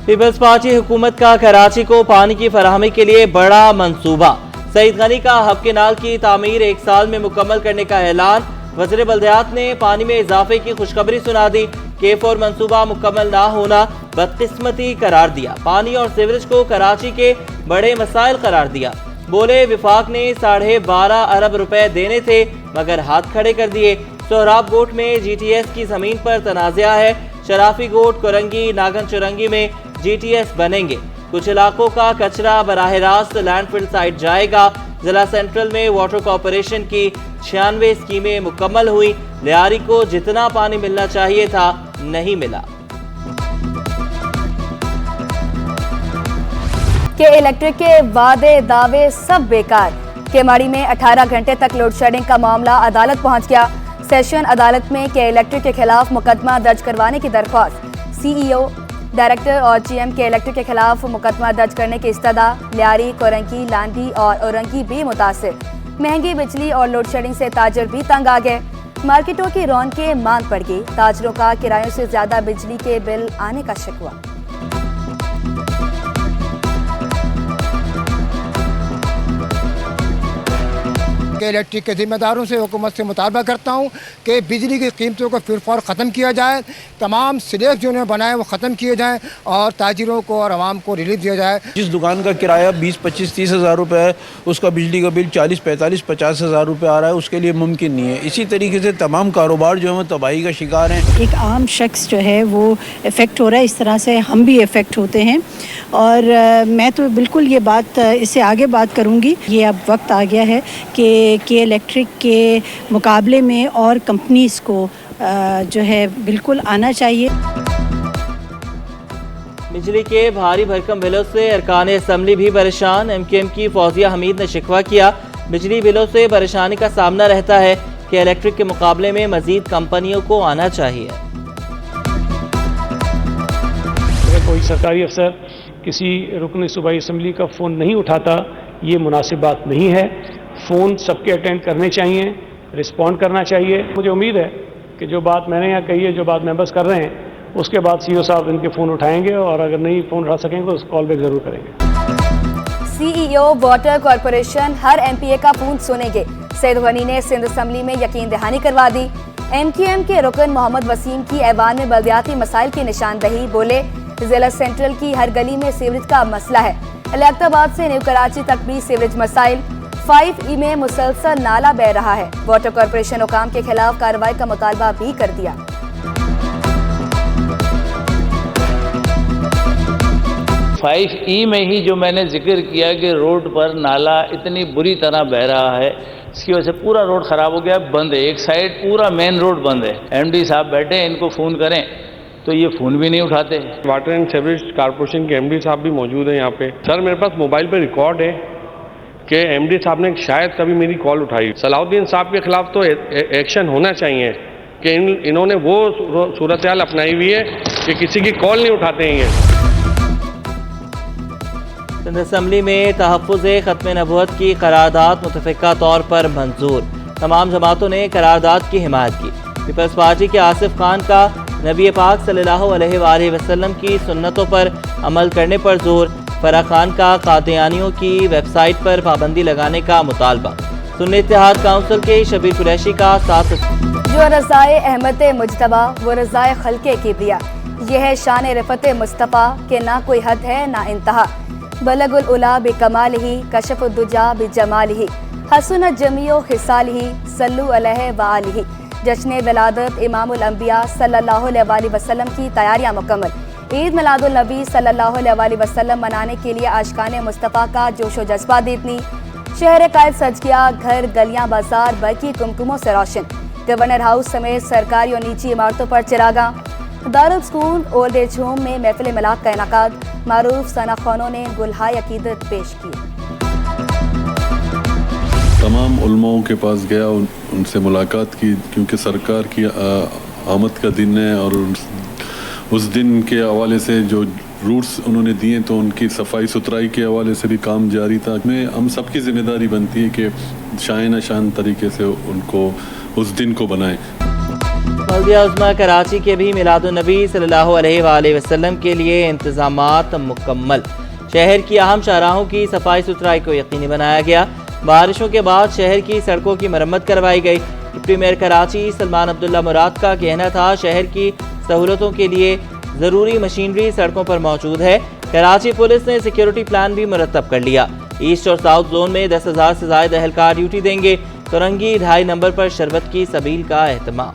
Peoples party हुकूमत का कराची को पानी की फराहमी के लिए बड़ा मंसूबा। सईद गनी का हब केनाल की तामीर 1 साल में मुकम्मल करने का ऐलान। वज़ीर बल्दियात ने पानी में इजाफे की खुशखबरी सुना दी। K4 मंसूबा मुकम्मल ना होना बदकिस्मती करार दिया। पानी और सीवरेज को कराची के बड़े मसाइल करार दिया। बोले विफाक ने 12.5 अरब रुपए देने थे मगर हाथ खड़े कर दिए। सोहराब गोट में GTS की जमीन पर तनाज़ा है। शराफी गोट, कोरंगी, नागन चुरंगी में GTS बनेंगे। कुछ इलाकों का कचरा बराह रास्त लैंडफिल साइट जाएगा। जिला सेंट्रल में वाटर कॉरपोरेशन की 96 स्कीमें मुकम्मल हुई। लियारी को जितना पानी मिलना चाहिए था नहीं मिला। के इलेक्ट्रिक के वादे दावे सब बेकार। केमाड़ी में 18 घंटे तक लोड शेडिंग का मामला अदालत पहुंच गया। सेशन अदालत में के इलेक्ट्रिक के खिलाफ मुकदमा दर्ज करवाने की दरख्वास्त। CEO, डायरेक्टर और GM के इलेक्ट्रिक के खिलाफ मुकदमा दर्ज करने की इस्तदा। लियारी, कोरंगी, लांडी और औरंगी भी मुतासिर। महंगी बिजली और लोड शेडिंग से ताजर भी तंग आ गए। मार्केटों की रौनकें मांद पड़ गई। ताजरों का किरायों से ज्यादा बिजली के बिल आने का शिकवा। के इलेक्ट्रिक के जिम्मेदारों से हुकूमत से मुतालबा करता हूँ कि बिजली की कीमतों को फिर फौर ख़त्म किया जाए। तमाम स्लैब जो उन्होंने बनाए वो ख़त्म किए जाएँ और ताजिरों को और आवाम को रिलीफ दिया जाए। जिस दुकान का किराया 20, 25, 30 हज़ार रुपये है, उसका बिजली का बिल 40, 45, 50 हज़ार रुपये आ रहा है, उसके लिए मुमकिन नहीं है। इसी तरीके से तमाम कारोबार जो है तबाही का शिकार हैं। एक आम शख्स जो है वो इफ़ेक्ट हो रहा है, इस तरह से हम भी इफ़ेक्ट होते हैं। और मैं तो बिल्कुल ये बात इससे आगे बात करूँगी। ये अब वक्त आ गया है कि इलेक्ट्रिक के मुकाबले में और कंपनीज़ को जो है बिल्कुल आना चाहिए। बिजली के भारी भरकम बिलों से अरकान असम्बली भी परेशान। MKM की फौजिया हमीद ने शिकवा किया। बिजली बिलों से परेशानी का सामना रहता है कि इलेक्ट्रिक के मुकाबले में मजीद कंपनियों को आना चाहिए। अगर कोई सरकारी अफसर किसी रुकन सूबाई असम्बली का फ़ोन नहीं उठाता, ये मुनासिब बात नहीं है। फ़ोन सबके अटेंड करने चाहिए, रिस्पॉन्ड करना चाहिए। मुझे उम्मीद है कि जो बात मैंने यहाँ कही है, जो बात मेंबर्स कर रहे हैं, उसके बाद CEO साहब इनके फ़ोन उठाएंगे और अगर नहीं फ़ोन उठा सकेंगे तो कॉल बैक ज़रूर करेंगे। CEO वाटर कॉरपोरेशन हर MPA का फोन सुनेंगे। सईद गनी ने सिंध असम्बली में यकीन दहानी करवा दी। MQM के रुकन मोहम्मद वसीम की ऐवान में बल्दियाती मसाइल की निशानदही। बोले जिला सेंट्रल की हर गली में सीवरेज का मसला है। लियाकताबाद से न्यू कराची तक भी सीवरेज मसाइल। 5E में मुसलसल नाला बह रहा है। वाटर कॉरपोरेशन हुकाम के खिलाफ कार्रवाई का मुतालबा भी कर दिया। फाइव ई में ही जो मैंने जिक्र किया कि रोड पर नाला इतनी बुरी तरह बह रहा है, इसकी वजह से पूरा रोड ख़राब हो गया, बंद है। एक साइड पूरा मेन रोड बंद है। MD साहब बैठे हैं, इनको फ़ोन करें तो ये फ़ोन भी नहीं उठाते। वाटर एंड सीवरेज कॉरपोरेशन के MD साहब भी मौजूद हैं यहाँ पे। सर मेरे पास मोबाइल पे रिकॉर्ड है कि MD साहब ने शायद कभी मेरी कॉल उठाई। सलाउद्दीन साहब के खिलाफ तो एक्शन होना चाहिए कि इन्होंने वो सूरत हाल अपनाई हुई है कि किसी की कॉल नहीं उठाते हैं ये। सिंध असम्बली में तहफ़्फ़ुज़ ख़त्म नबूवत की करारदाद मुतफ़िक़ा तौर पर मंजूर। तमाम जमातों ने करारदाद की हिमायत की। पीपल्स पार्टी के आसिफ खान का नबी पाक सल्लल्लाहु अलैहि वसल्लम की सुन्नतों पर अमल करने पर जोर। फराह खान का कादियानियों की वेबसाइट पर पाबंदी लगाने का मुतालबा। सुन्नी इत्तेहाद काउंसिल के शबीर कुरैशी का साथ। जो रज़ाए अहमद मुजतबा वो रज़ाए खल्के किब्रिया। यह है शान रिफत मुस्तफ़ा के ना कोई हद है ना इंतहा। बलगुल उला बिकमालिही कशफुद्दुजा बिजमालिही हसनत जमीओ खिसालिही सल्लु अलैहि व आलिही। जश्न विलादत इमामुल अंबिया सल्लल्लाहु अलैहि वसल्लम की तैयारियां मुकम्मल। ईद मिलादुल नबी सल्लल्लाहु अलैहि वसल्लम मनाने के लिए आशिकाने मुस्तफ़ा का जोश व जज्बा देखनी। शहर कायद सज गया, घर गलियां बाजार बरकी कुमकुमों से रोशन। गवर्नर हाउस समेत सरकारी और निजी इमारतों पर चिरागा। दारुल सुकून ओल्ड एज होम में महफिल मिलाद का इनाकाद। मारूफ सना खानों ने गुलहाय अकीदत पेश की। तमाम उलमाओं के पास गया, उनसे मुलाकात की, क्योंकि सरकार की आमद का दिन है और उस दिन के हवाले से जो रूट्स उन्होंने दिए तो उनकी सफाई सुथराई के हवाले से भी काम जारी था। में हम सबकी जिम्मेदारी बनती है कि शान तरीके से उनको उस दिन को बनाएं। बल्दिया उज़्मा कराची के भी मिलादुन्नबी सल्लल्लाहु अलैहि वसल्लम के लिए इंतजामात मुकम्मल। शहर की अहम शाहराहों की सफाई सुथराई को यकीनी बनाया गया। बारिशों के बाद शहर की सड़कों की मरम्मत करवाई गई। डिप्टी मेयर कराची सलमान अब्दुल्ला मुराद का कहना था शहर की सहूलतों के लिए ज़रूरी मशीनरी सड़कों पर मौजूद है। कराची पुलिस ने सिक्योरिटी प्लान भी मुरतब कर लिया। ईस्ट और साउथ जोन में 10,000 से ज़ायद एहलकार ड्यूटी देंगे। तुरंगी 2.5 नंबर पर शरबत की सबील का एहतमाम।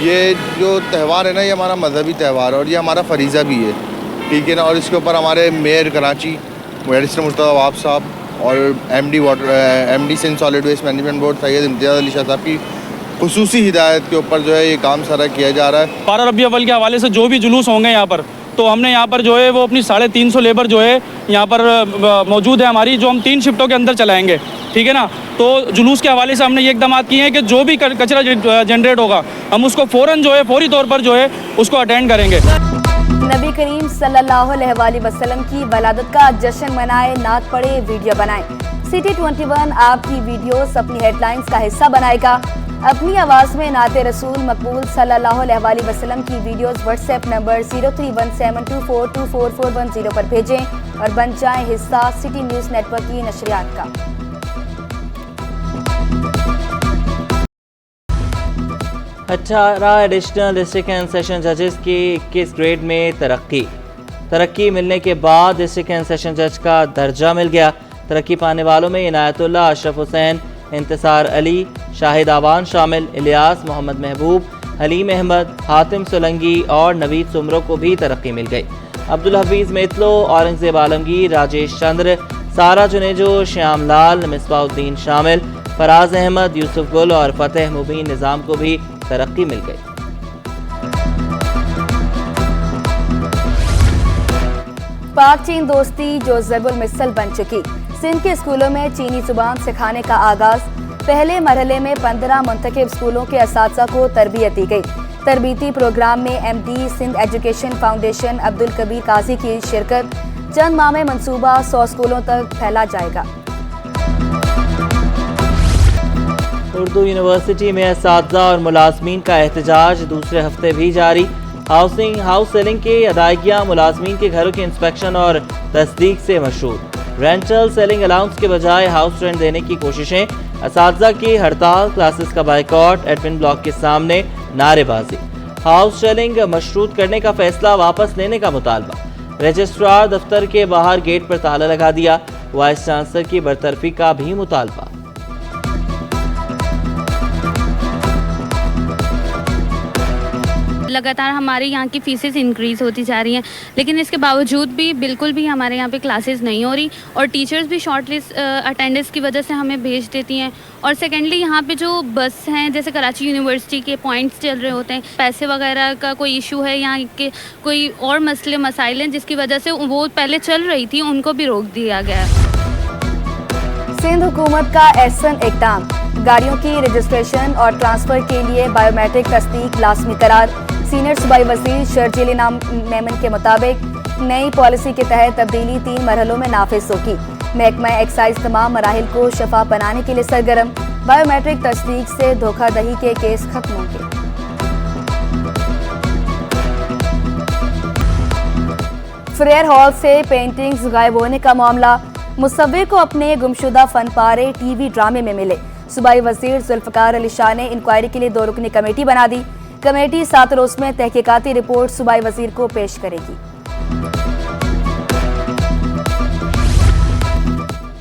ये जो त्यौहार है ना, ये हमारा मजहबी त्यौहार है और ये हमारा फरीज़ा भी है, ठीक है ना। और इसके ऊपर हमारे मेयर कराची बैरिस्टर मुर्तज़ा अवाब साहब और MD Sindh solid waste management board Syed Imtiaz Ali Shah साहब की खुसूसी हिदायत के ऊपर जो है ये काम सारा किया जा रहा है। 12 रबी अव्वल के हवाले से जो भी जुलूस होंगे यहाँ पर, तो हमने यहाँ पर जो है वो अपनी 350 लेबर जो है यहाँ पर मौजूद है हमारी, जो हम 3 शिफ्टों के अंदर चलाएंगे, ठीक है ना। तो जुलूस के हवाले से हमने ये इकदाम किए हैं कि जो भी कचरा जनरेट होगा हम उसको फ़ौरन जो है फौरी तौर पर जो है उसको अटेंड करेंगे। नबी करीम सल्लल्लाहु अलैहि वसल्लम की वलादत का जश्न मनाए, नात पढ़े, वीडियो बनाए। सिटी 21 आपकी वीडियोस अपनी हेडलाइंस का हिस्सा बनाएगा। अपनी आवाज़ में नाते रसूल मकबूल सल्लल्लाहु अलैहि वसल्लम की वीडियोस व्हाट्सएप नंबर 0317242410 पर भेजें और बन जाएं हिस्सा सिटी न्यूज़ नेटवर्क की नशरियात का। 18 एडिशनल डिस्ट्रिक्ट एंड सेशन जजेस की 21 ग्रेड में तरक्की मिलने के बाद डिस्ट्रिक्ट एंड सेशन जज का दर्जा मिल गया। तरक्की पाने वालों में इनायतुल्लाह, अशरफ हुसैन, इंतसार अली, शाहिद आवान शामिल। इलियास, मोहम्मद महबूब, हलीम अहमद, हातिम सोलंगी और नवीद सुमरो को भी तरक्की मिल गई। अब्दुल हफीज़ मेतलो, औरंगजेब आलमगीर, राजेश चंद्र, सारा जुनेजो, श्याम लाल, मिसबाउद्दीन शामिल। फराज अहमद, यूसुफ गुल और फतेह मुबीन निज़ाम को भी तरक्की मिल गई। पाक चीन दोस्ती जो ज़बुल मिसल बन चुकी। सिंध के स्कूलों में चीनी जुबान सिखाने का आगाज। पहले मरहले में 15 मुंतखब स्कूलों के असातिज़ा को तरबियत दी गई। तरबीती प्रोग्राम में MD Sindh education foundation Abdul Kabir Qazi की शिरकत। चंद माह में मंसूबा 100 स्कूलों तक फैला जाएगा। उर्दू यूनिवर्सिटी में असातिज़ा और मुलाजमीन का एहतजाज दूसरे हफ्ते भी जारी। हाउस सेलिंग की अदायगियाँ मुलाजमीन के घरों की इंस्पेक्शन और तस्दीक से मशहूर। रेंटल सेलिंग अलाउंस के बजाय हाउस रेंट देने की कोशिशें। असातिज़ा की हड़ताल, क्लासेस का बाइकॉट, एडमिन ब्लॉक के सामने नारेबाजी। हाउस सेलिंग मशरूत करने का फैसला वापस लेने का मुतालबा। रजिस्ट्रार दफ्तर के बाहर गेट पर ताला लगा दिया। वाइस चांसलर की बरतरफी का भी मुतालबा। लगातार हमारे यहाँ की फीसेस इंक्रीज़ होती जा रही हैं, लेकिन इसके बावजूद भी बिल्कुल भी हमारे यहाँ पे क्लासेस नहीं हो रही और टीचर्स भी शॉर्ट लिस्ट अटेंडेंस की वजह से हमें भेज देती हैं। और सेकेंडली यहाँ पे जो बस हैं, जैसे कराची यूनिवर्सिटी के पॉइंट्स चल रहे होते हैं, पैसे वगैरह का कोई इशू है, यहाँ के कोई और मसले मसाइल हैं जिसकी वजह से वो पहले चल रही थी, उनको भी रोक दिया गया है। सिंध हुकूमत का एहसन इक़दाम। गाड़ियों की रजिस्ट्रेशन और ट्रांसफ़र के लिए बायोमेट्रिक तस्दीक लाजमी करार। सीनियर सूबाई वज़ीर शर्जील मेमन के मुताबिक नई पॉलिसी के तहत तब्दीली 3 मरहलों में नाफिज होगी। महकमा एक्साइज तमाम मराहिल को शफा बनाने के लिए सरगर्म। बायोमेट्रिक तस्दीक से धोखाधड़ी के केस खत्म होंगे। फ्रेयर हॉल से पेंटिंग्स गायब होने का मामला। मुसव्विर को अपने गुमशुदा फनपारे टीवी ड्रामे में मिले। सूबाई वज़ीर जुल्फ़िकार अली शाह ने इंक्वायरी के लिए 2 रुकनी कमेटी बना दी। कमेटी 7 रोज में तहकीकाती रिपोर्ट सूबाई वज़ीर को पेश करेगी।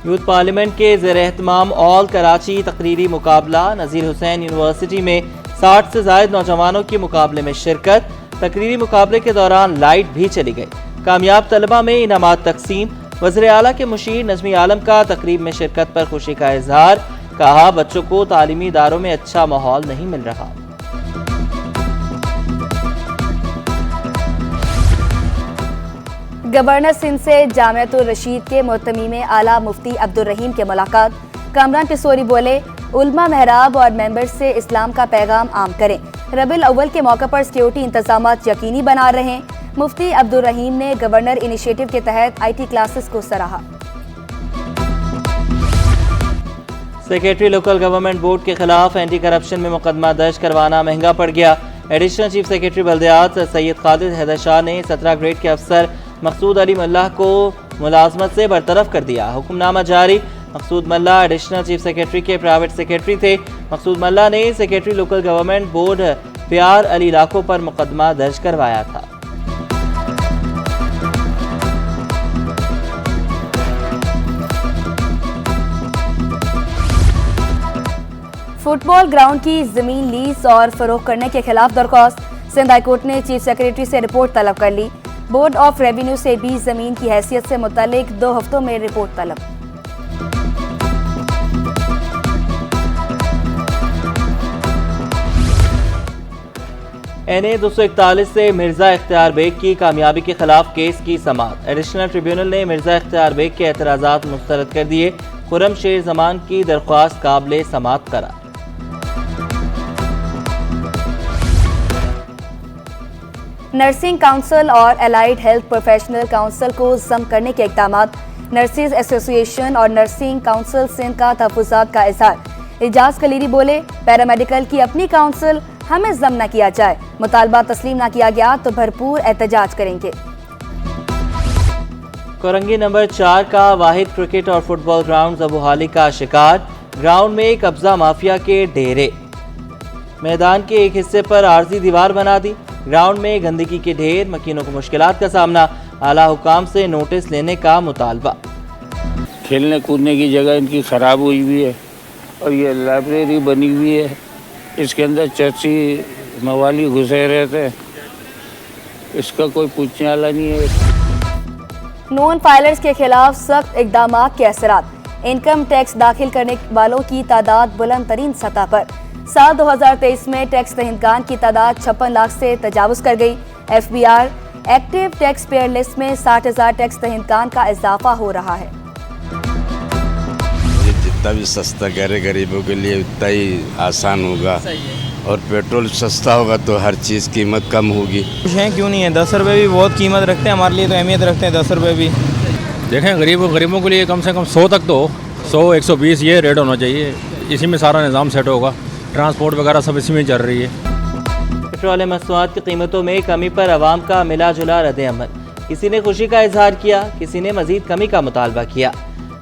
यूथ पार्लियामेंट के ज़ेर-ए-एहतमाम ऑल कराची तकरीरी मुकाबला। नज़ीर हुसैन यूनिवर्सिटी में 60 से ज़ायद नौजवानों की मुकाबले में शिरकत। तकरीरी मुकाबले के दौरान लाइट भी चली गई। कामयाब तलबा में इनामात तकसीम। वज़ीर आला के मुशीर नज़मी आलम का तकरीब में शिरकत पर खुशी का इजहार। कहा बच्चों को तालीमी इदारों में अच्छा माहौल नहीं मिल रहा। गवर्नर सिंध से जामियातुर रशीद के मोहतमीम आला मुफ्ती अब्दुल रहीम के मुलाकात। कामरान टिसोरी बोले, उल्मा महराब और मेंबर्स से इस्लाम का पैगाम आम करें। रबीउल अव्वल के मौके पर सिक्योरिटी इंतजामात यकीनी बना रहे। मुफ्ती अब्दुल रहीम ने गवर्नर इनिशिएटिव के तहत IT क्लासेस को सराहा। सेक्रेटरी लोकल गवर्नमेंट बोर्ड के खिलाफ एंटी करप्शन में मुकदमा दर्ज करवाना महंगा पड़ गया। एडिशनल चीफ सेक्रेटरी बल्दियात सैयद खालिद हैदर शाह ने 17 ग्रेड के अफसर मकसूद अली मल्लाह को मुलाजमत से बरतरफ कर दिया। हुक्मनामा जारी। मकसूद मल्ला एडिशनल चीफ सेक्रेटरी के प्राइवेट सेक्रेटरी थे। मकसूद मल्ला ने सेक्रेटरी लोकल गवर्नमेंट बोर्ड प्यार अली इलाकों पर मुकदमा दर्ज करवाया था। फुटबॉल ग्राउंड की जमीन लीज और फरोख्त करने के खिलाफ दरख्वास्त। सिंध हाईकोर्ट ने चीफ सेक्रेटरी से रिपोर्ट तलब कर ली। बोर्ड ऑफ रेवेन्यू से भी जमीन की हैसियत से मुतालिक 2 हफ्तों में रिपोर्ट तलब। NA 241 से मिर्जा इख्तियार बेग की कामयाबी के खिलाफ केस की समाअत। एडिशनल ट्रिब्यूनल ने मिर्जा इख्तियार बेग के एतराज़ात मुस्तरद कर दिए। खुर्रम शेर जमान की दरख्वास्त काबिल समाअत करार। नर्सिंग काउंसिल और एलाइड हेल्थ प्रोफेशनल काउंसिल को जम करने के इक़दामात। नर्सिस एसोसिएशन और नर्सिंग काउंसिल सिंध का तहफ़्फ़ुज़ात का इज़हार। इजाज कलीरी बोले, पैरामेडिकल की अपनी काउंसिल हमें जम न किया जाए, मुतालबा तस्लीम न किया गया तो भरपूर एहतजाज करेंगे। कोरंगी नंबर 4 का वाहिद क्रिकेट और फुटबॉल ग्राउंड ज़बूहाली का शिकार। ग्राउंड में कब्जा माफिया के डेरे। मैदान के एक हिस्से पर आर्जी दीवार बना दी। ग्राउंड में गंदगी के ढेर। मकीनों को मुश्किलात का सामना। आला हुकाम से नोटिस लेने का मुतालबा। खेलने कूदने की जगह इनकी ख़राब हुई हुई है और ये लाइब्रेरी बनी हुई है, इसके अंदर चर्ची मवाली घुसे रहते हैं, इसका कोई पूछने वाला नहीं है। नॉन फाइलर्स के खिलाफ सख्त इक़दामात के असरात। इनकम टैक्स दाखिल करने वालों की तादाद बुलंद तरीन सतह पर। साल 2023 में टैक्स दहिंदगान की तादाद 56 लाख से तजावुज़ कर गई। FBR active tax payer list में 60,000 टैक्स दहिंदगान का इजाफा हो रहा है। जितना भी सस्ता करे गरीबों के लिए उतना ही आसान होगा, और पेट्रोल सस्ता होगा तो हर चीज़ कीमत कम होगी। कुछ हैं क्यों नहीं है, 10 रुपये भी बहुत कीमत रखते हैं, हमारे लिए तो अहमियत रखते हैं 10 रुपये भी। देखें गरीबों के लिए कम से कम 100 तक तो 100 120 ये रेट होना चाहिए, इसी में सारा निज़ाम सेट होगा। ट्रांसपोर्ट वगैरह सब इसी में चल रही है। पेट्रोल मसनूआत की कीमतों में कमी पर आवाम का मिला जुला रद्द-ए-अमल। किसी ने खुशी का इजहार किया, किसी ने मजीद कमी का मुतालबा किया।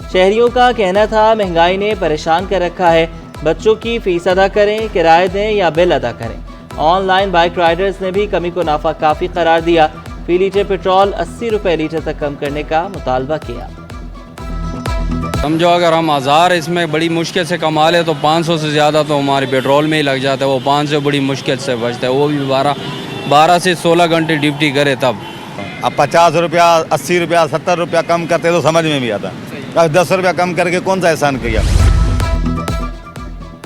शहरियों का कहना था महंगाई ने परेशान कर रखा है, बच्चों की फीस अदा करें, किराए दें या बिल अदा करें। ऑनलाइन बाइक राइडर्स ने भी कमी को नाफा काफ़ी करार दिया। फी लीटर पेट्रोल 80 रुपये लीटर तक कम करने का मुतालबा किया। समझो अगर हम 1000 इसमें बड़ी मुश्किल से कमा ले तो 500 से ज़्यादा तो हमारे पेट्रोल में ही लग जाता है, वो 500 बड़ी मुश्किल से बचता है, वो भी 12 से 16 घंटे ड्यूटी करे तब। अब 50 रुपया 80 रुपया 70 रुपया कम करते तो समझ में भी आता, अब 10 रुपया कम करके कौन सा एहसान किया।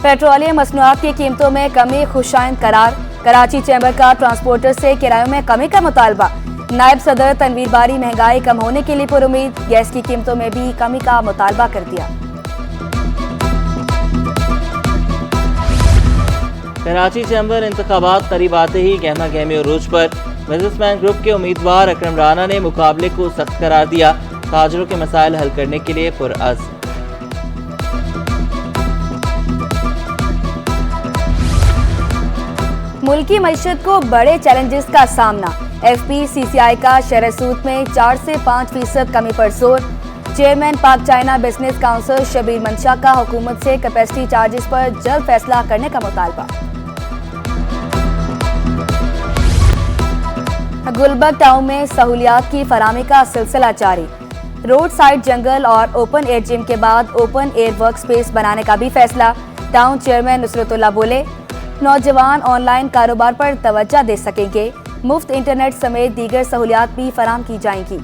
पेट्रोलियम मसनूआत की कीमतों में कमी खुशाइंद करार। कराची चैम्बर का ट्रांसपोर्टर से किरायों में कमी का मुतालबा। नायब सदर तनवीर बारी महंगाई कम होने के लिए पुरुमीद। गैस की कीमतों में भी कमी का मुतालबा कर दिया। कराची चैम्बर इंतखाबात करीब आते ही गहमा गहमी उरूज पर। बिजनेसमैन ग्रुप के उम्मीदवार अकरम राना ने मुकाबले को सख्त करार दिया। ताजरों के मसाइल हल करने के लिए पुरअज़्म। मुल्की मईशत को बड़े चैलेंजेस का सामना। FPCCI का शरह सूद में 4 से 5% कमी पर जोर। चेयरमैन पाक चाइना बिजनेस काउंसिल शबीर मंशा का हुकूमत से कैपेसिटी चार्जेस पर जल्द फैसला करने का मुतालबा। गुलबर्ग टाउन में सहूलियात की फराहमी का सिलसिला जारी। रोड साइड जंगल और ओपन एयर जिम के बाद ओपन एयर वर्क स्पेस बनाने का भी फैसला। टाउन चेयरमैन नुसरतुल्लाह बोले, नौजवान ऑनलाइन कारोबार पर तवज्जो दे सकेंगे। मुफ्त इंटरनेट समेत दीगर सहूलियात भी फराहम की जाएंगी।